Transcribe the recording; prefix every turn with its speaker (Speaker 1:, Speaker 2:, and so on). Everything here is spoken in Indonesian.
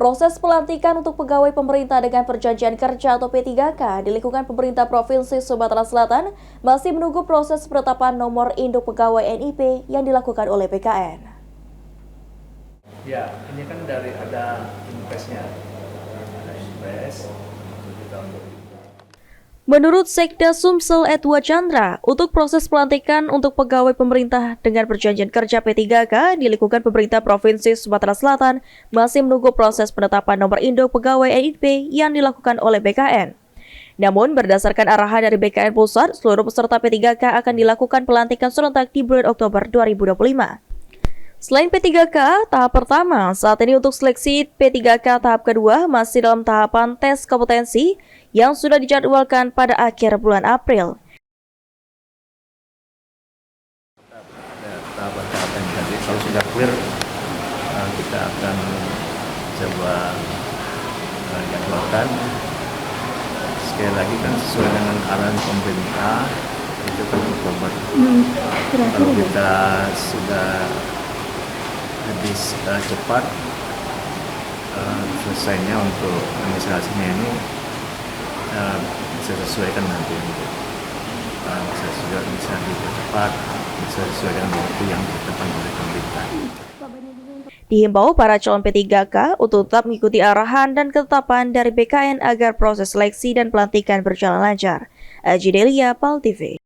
Speaker 1: Proses pelantikan untuk pegawai pemerintah dengan perjanjian kerja atau P3K di lingkungan pemerintah Provinsi Sumatera Selatan masih menunggu proses penetapan nomor induk pegawai NIP yang dilakukan oleh BKN.
Speaker 2: Ya, ini kan dari ada impres-nya, ada impres di tahun 2000.
Speaker 1: Menurut Sekda Sumsel Edwa Chandra, untuk proses pelantikan untuk pegawai pemerintah dengan perjanjian kerja P3K di lingkungan pemerintah Provinsi Sumatera Selatan masih menunggu proses penetapan nomor induk pegawai NIP yang dilakukan oleh BKN. Namun, berdasarkan arahan dari BKN Pusat, seluruh peserta P3K akan dilakukan pelantikan serentak di bulan Oktober 2025. Selain P3K, tahap pertama saat ini untuk seleksi P3K tahap kedua masih dalam tahapan tes kompetensi yang sudah dijadwalkan pada akhir bulan April.
Speaker 2: Ada tahapan-tahapan tadi, kalau sudah clear, kita akan coba jadwalkan. Sekali lagi kan sesuai dengan arahan pemerintah, itu kan Oktober. Kalau kita sudah lebih cepat selesainya untuk administrasinya ini bisa sesuaikan nanti bisa dipercepat, bisa sesuai dengan waktu yang ditetapkan oleh pemerintah.
Speaker 1: Dihimbau para calon P3K untuk tetap mengikuti arahan dan ketetapan dari BKN agar proses seleksi dan pelantikan berjalan lancar. Aji Delia, PAL TV.